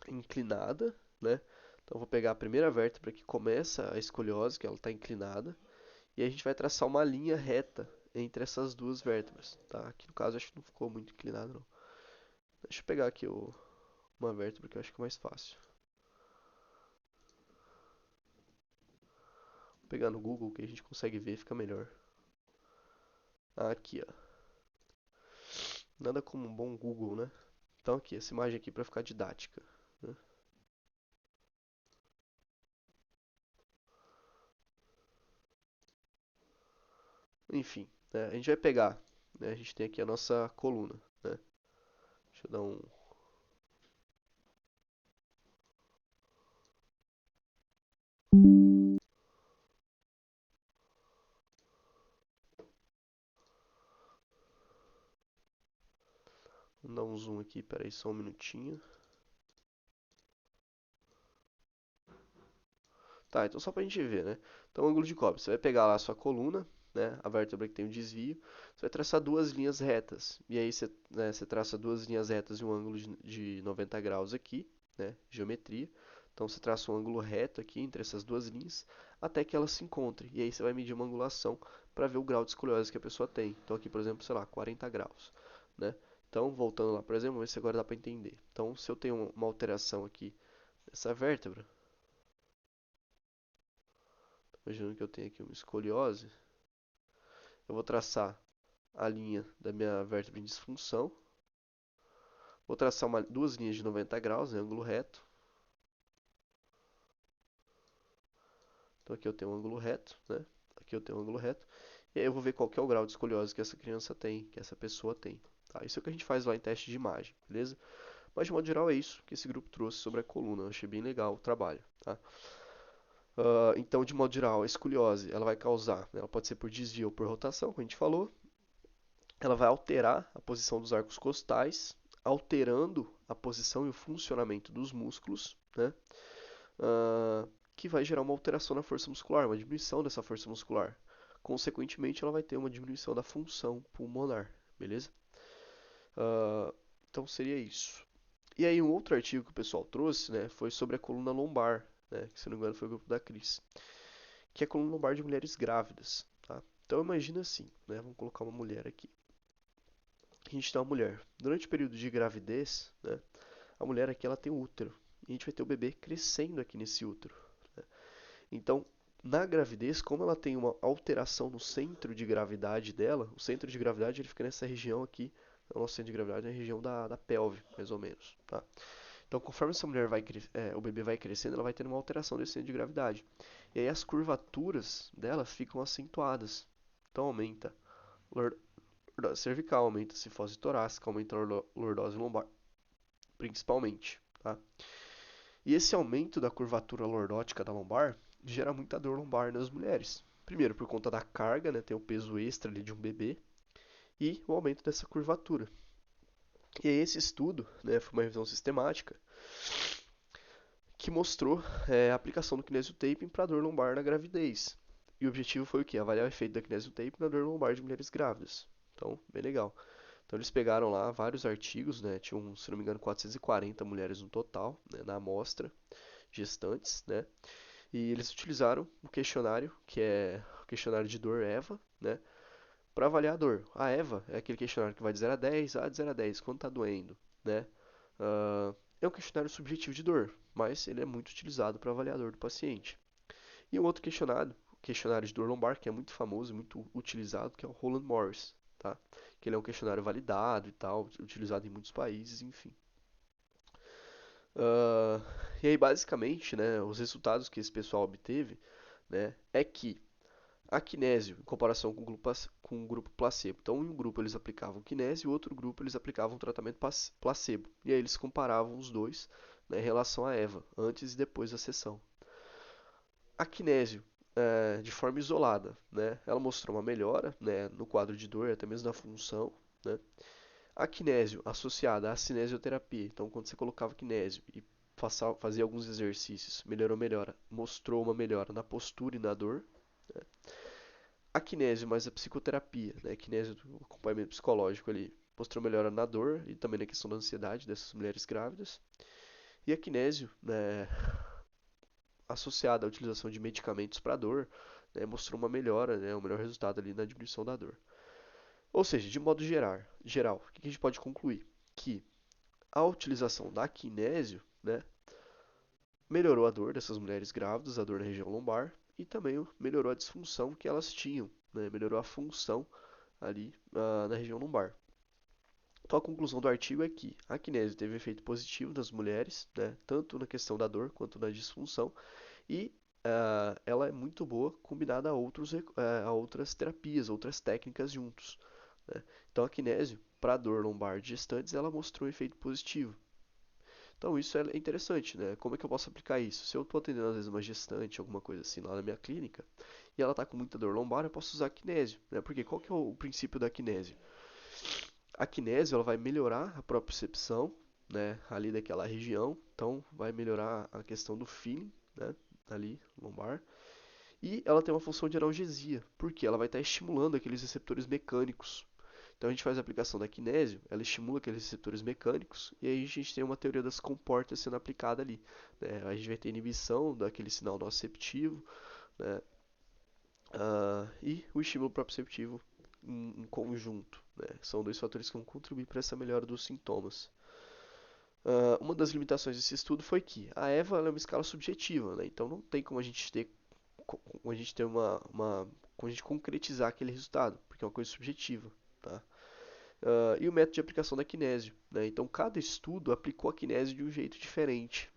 inclinada, né? Então vou pegar a primeira vértebra que começa a escoliose, que ela está inclinada, e a gente vai traçar uma linha reta entre essas duas vértebras, tá? Aqui no caso acho que não ficou muito inclinado não. Deixa eu pegar aqui uma vértebra que eu acho que é mais fácil. Vou pegar no Google que a gente consegue ver, fica melhor. Aqui, ó. Nada como um bom Google, né? Então aqui, essa imagem aqui para ficar didática, né? Enfim, né? A gente vai pegar, né? A gente tem aqui a nossa coluna, né? Deixa eu dar um. Vamos dar um zoom aqui, peraí, só um minutinho. Tá, então só pra gente ver, né? Então, ângulo de Cobb, você vai pegar lá a sua coluna, né? A vértebra que tem o desvio, você vai traçar duas linhas retas. E aí você, né, você traça duas linhas retas e um ângulo de 90 graus aqui, né? Geometria. Então você traça um ângulo reto aqui entre essas duas linhas até que elas se encontrem. E aí você vai medir uma angulação para ver o grau de escoliose que a pessoa tem. Então aqui, por exemplo, sei lá, 40 graus, né? Então, voltando lá, por exemplo, vamos ver se agora dá para entender. Então, se eu tenho uma alteração aqui nessa vértebra, imaginando que eu tenho aqui uma escoliose. Eu vou traçar a linha da minha vértebra em disfunção. Vou traçar duas linhas de 90 graus em ângulo reto. Então aqui eu tenho um ângulo reto, né? Aqui eu tenho um ângulo reto. E aí eu vou ver qual que é o grau de escoliose que essa criança tem, que essa pessoa tem. Tá? Isso é o que a gente faz lá em teste de imagem, beleza? Mas de modo geral é isso que esse grupo trouxe sobre a coluna. Eu achei bem legal o trabalho, tá? Então, de modo geral, a escoliose ela vai causar, né, ela pode ser por desvio ou por rotação, como a gente falou. Ela vai alterar a posição dos arcos costais, alterando a posição e o funcionamento dos músculos, né? Que vai gerar uma alteração na força muscular, uma diminuição dessa força muscular. Consequentemente, ela vai ter uma diminuição da função pulmonar, beleza? Então seria isso. E aí um outro artigo que o pessoal trouxe, né, foi sobre a coluna lombar, né, que se não me engano foi o grupo da Cris, que é a coluna lombar de mulheres grávidas, tá? Então imagina assim, né, vamos colocar uma mulher aqui. A gente tem uma mulher, durante o período de gravidez, né, a mulher aqui ela tem um útero, e a gente vai ter o bebê crescendo aqui nesse útero, né? Então, na gravidez, como ela tem uma alteração no centro de gravidade dela, o centro de gravidade ele fica nessa região aqui, o nosso centro de gravidade é na região da pelve, mais ou menos, tá? Então, conforme essa mulher o bebê vai crescendo, ela vai tendo uma alteração desse centro de gravidade. E aí as curvaturas dela ficam acentuadas. Então aumenta a lordose cervical, aumenta a cifose torácica, aumenta a lordose lombar, principalmente, tá? E esse aumento da curvatura lordótica da lombar gera muita dor lombar nas mulheres. Primeiro, por conta da carga, né, tem o peso extra ali de um bebê, e o aumento dessa curvatura. E aí esse estudo, né, foi uma revisão sistemática, que mostrou a aplicação do kinesiotaping para dor lombar na gravidez. E o objetivo foi o quê? Avaliar o efeito da kinesiotaping na dor lombar de mulheres grávidas. Então, bem legal. Então eles pegaram lá vários artigos, né? Tinham, se não me engano, 440 mulheres no total, né, na amostra, gestantes, né? E eles utilizaram um questionário, que é o questionário de dor EVA, né? Para avaliar a dor. A EVA é aquele questionário que vai de 0 a 10, de 0 a 10, quanto está doendo, né? É um questionário subjetivo de dor, mas ele é muito utilizado para avaliar a dor do paciente. E um outro questionário, o questionário de dor lombar, que é muito famoso, muito utilizado, que é o Roland Morris, tá? Que ele é um questionário validado e tal, utilizado em muitos países, enfim. Uh, e aí, basicamente, né, os resultados que esse pessoal obteve, né, é que a kinésio, em comparação com o grupo placebo. Então, em um grupo eles aplicavam kinésio, e outro grupo eles aplicavam tratamento placebo. E aí eles comparavam os dois, né, em relação à EVA, antes e depois da sessão. A kinésio, de forma isolada, né, ela mostrou uma melhora, né, no quadro de dor, até mesmo na função, né. A kinésio associada à cinesioterapia, então quando você colocava kinésio e fazia alguns exercícios, melhora, mostrou uma melhora na postura e na dor, né. A kinésio mais a psicoterapia, né, kinésio do acompanhamento psicológico ali, mostrou melhora na dor e também na questão da ansiedade dessas mulheres grávidas. E a kinésio, né, associada à utilização de medicamentos para dor, né, mostrou uma melhora, né, um melhor resultado ali na diminuição da dor. Ou seja, de modo geral, o que a gente pode concluir? Que a utilização da kinésio, né, melhorou a dor dessas mulheres grávidas, a dor na região lombar, e também melhorou a disfunção que elas tinham, né, melhorou a função ali na região lombar. Então a conclusão do artigo é que a kinésio teve efeito positivo nas mulheres, né, tanto na questão da dor quanto na disfunção, e ela é muito boa combinada a outras terapias, outras técnicas juntos, né? Então a kinésio, para dor lombar de gestantes, ela mostrou efeito positivo. Então isso é interessante, né? Como é que eu posso aplicar isso? Se eu estou atendendo às vezes uma gestante, alguma coisa assim lá na minha clínica, e ela está com muita dor lombar, eu posso usar a kinésio, né? Porque qual que é o princípio da kinésio? A kinésio ela vai melhorar a propriocepção, né, ali daquela região, então vai melhorar a questão do feeling, né, ali lombar. E ela tem uma função de analgesia, porque ela vai estar estimulando aqueles receptores mecânicos. Então a gente faz a aplicação da kinésio, ela estimula aqueles receptores mecânicos, e aí a gente tem uma teoria das comportas sendo aplicada ali, né? A gente vai ter inibição daquele sinal nociceptivo, né? E o estímulo proprioceptivo em conjunto, né? São dois fatores que vão contribuir para essa melhora dos sintomas. Uma das limitações desse estudo foi que a EVA é uma escala subjetiva, né? Então não tem como a gente ter a gente tem quando a gente concretizar aquele resultado, porque é uma coisa subjetiva, tá? E o método de aplicação da kinésio, né? Então, cada estudo aplicou a kinésio de um jeito diferente.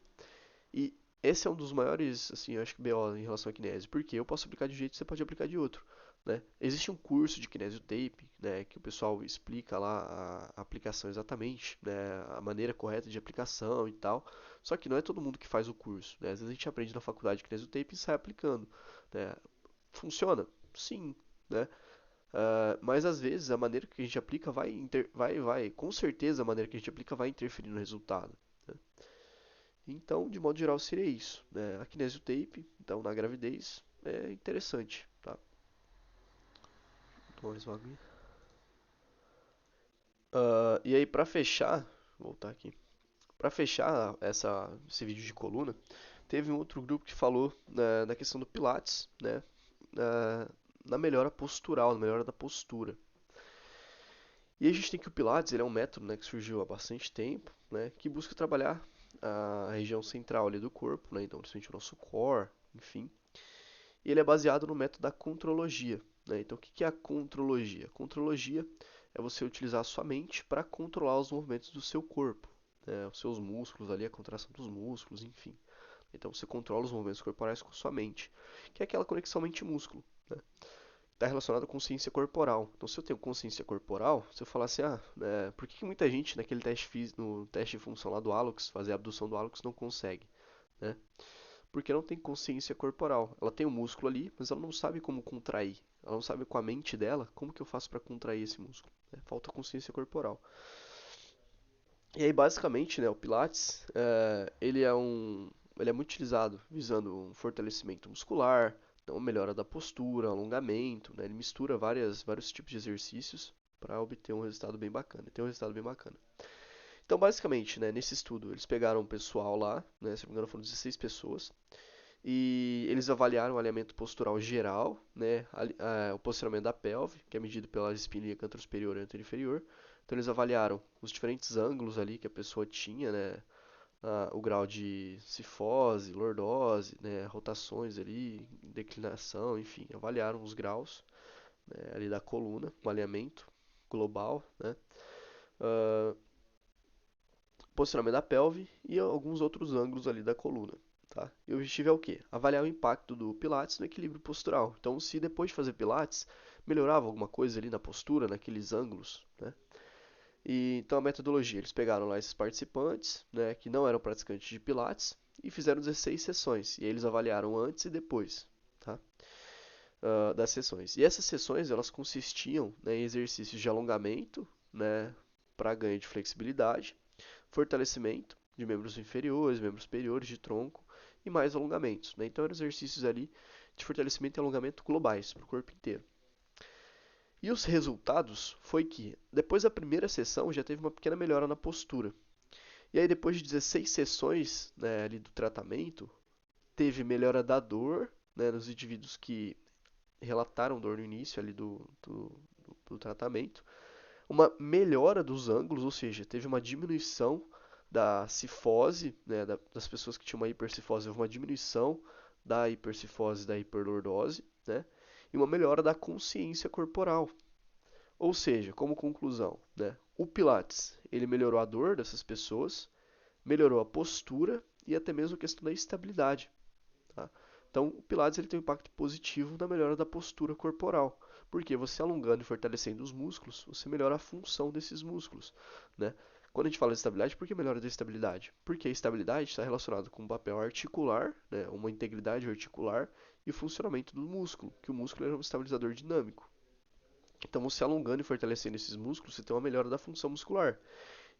E esse é um dos maiores, assim, eu acho que BO em relação à kinésio, porque eu posso aplicar de um jeito e você pode aplicar de outro, né? Existe um curso de kinésio tape, né, que o pessoal explica lá a aplicação exatamente, né, a maneira correta de aplicação e tal. Só que não é todo mundo que faz o curso, né? Às vezes a gente aprende na faculdade de kinésio tape e sai aplicando, né? Funciona? Sim, né? Mas às vezes a maneira que a gente aplica com certeza a maneira que a gente aplica vai interferir no resultado, né? Então, de modo geral, seria isso, né? A kinesiotape, então, na gravidez, é interessante, tá? Vou tomar mais uma aguinha. E aí, pra fechar, vou voltar aqui. Pra fechar esse vídeo de coluna, teve um outro grupo que falou, né, da questão do Pilates, né? na, na melhora postural, na melhora da postura. E a gente tem que o Pilates, ele é um método, né, que surgiu há bastante tempo, né, que busca trabalhar a região central ali do corpo, né, então principalmente o nosso core, enfim. E ele é baseado no método da contrologia, né? Então o que é a contrologia? A contrologia é você utilizar a sua mente para controlar os movimentos do seu corpo, né, os seus músculos ali, a contração dos músculos, enfim. Então você controla os movimentos corporais com sua mente, que é aquela conexão mente-músculo, né? Está relacionado com consciência corporal. Então, se eu tenho consciência corporal, se eu falar assim, por que muita gente naquele no teste de função lá do hallux, fazer a abdução do hallux, não consegue, né? Porque não tem consciência corporal. Ela tem o músculo ali, mas ela não sabe como contrair. Ela não sabe com a mente dela como que eu faço para contrair esse músculo, né? Falta consciência corporal. E aí, basicamente, né, o Pilates, ele é muito utilizado visando um fortalecimento muscular, então melhora da postura, alongamento, né? Ele mistura vários tipos de exercícios para obter um resultado bem bacana. Tem um resultado bem bacana. Então, basicamente, né, nesse estudo, eles pegaram um pessoal lá, né, se não me engano foram 16 pessoas, e eles avaliaram o alinhamento postural geral, né, o posicionamento da pelve, que é medido pela espinha canto superior e anterior inferior. Então eles avaliaram os diferentes ângulos ali que a pessoa tinha, né, o grau de cifose, lordose, né, rotações ali, declinação, enfim, avaliaram os graus, né, ali da coluna, o alinhamento global, né, ah, posicionamento da pelve e alguns outros ângulos ali da coluna. Tá? E o objetivo é o quê? Avaliar o impacto do Pilates no equilíbrio postural. Então, se depois de fazer Pilates melhorava alguma coisa ali na postura, naqueles ângulos, né? E então a metodologia, eles pegaram lá esses participantes, né, que não eram praticantes de Pilates e fizeram 16 sessões. E aí eles avaliaram antes e depois, tá? Das sessões. E essas sessões, elas consistiam, né, em exercícios de alongamento, né, para ganho de flexibilidade, fortalecimento de membros inferiores, membros superiores, de tronco e mais alongamentos, né? Então eram exercícios ali de fortalecimento e alongamento globais para o corpo inteiro. E os resultados foi que depois da primeira sessão já teve uma pequena melhora na postura. E aí depois de 16 sessões, né, ali do tratamento, teve melhora da dor, né, nos indivíduos que relataram dor no início ali do tratamento, uma melhora dos ângulos, ou seja, teve uma diminuição da cifose, né, das pessoas que tinham uma hipercifose, houve uma diminuição da hipercifose e da hiperlordose, né, e uma melhora da consciência corporal. Ou seja, como conclusão, né, o Pilates ele melhorou a dor dessas pessoas, melhorou a postura e até mesmo a questão da estabilidade. Tá? Então, o Pilates ele tem um impacto positivo na melhora da postura corporal, porque você alongando e fortalecendo os músculos, você melhora a função desses músculos, né? Quando a gente fala de estabilidade, por que melhora da estabilidade? Porque a estabilidade está relacionada com o papel articular, né, uma integridade articular e o funcionamento do músculo, que o músculo é um estabilizador dinâmico. Então, você alongando e fortalecendo esses músculos, você tem uma melhora da função muscular,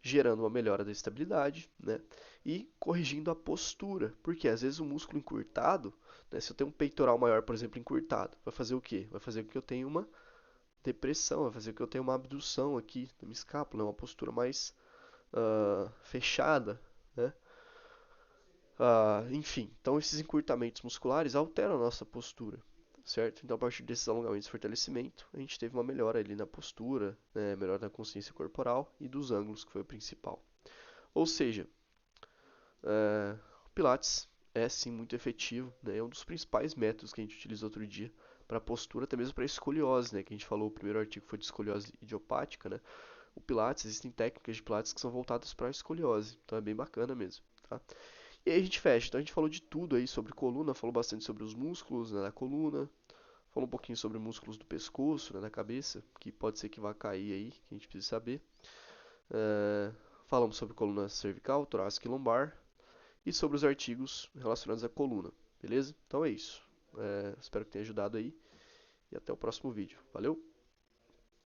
gerando uma melhora da estabilidade, né? E corrigindo a postura, porque às vezes o músculo encurtado, né, se eu tenho um peitoral maior, por exemplo, encurtado, vai fazer o quê? Vai fazer com que eu tenha uma depressão, vai fazer com que eu tenha uma abdução aqui na minha escápula, uma postura mais fechada, né? Enfim, então esses encurtamentos musculares alteram a nossa postura, certo? Então, a partir desses alongamentos de fortalecimento, a gente teve uma melhora ali na postura, né? Melhora da consciência corporal e dos ângulos, que foi o principal. Ou seja, o Pilates é sim muito efetivo, né? É um dos principais métodos que a gente utilizou outro dia para postura, até mesmo para escoliose, né? Que a gente falou, o primeiro artigo foi de escoliose idiopática, né? O Pilates, existem técnicas de Pilates que são voltadas para a escoliose, então é bem bacana mesmo, tá? E aí a gente fecha. Então a gente falou de tudo aí sobre coluna, falou bastante sobre os músculos, né, da coluna, falou um pouquinho sobre músculos do pescoço, né, da cabeça, que pode ser que vá cair aí, que a gente precisa saber. É, falamos sobre coluna cervical, torácica e lombar e sobre os artigos relacionados à coluna, beleza? Então é isso. Espero que tenha ajudado aí e até o próximo vídeo. Valeu!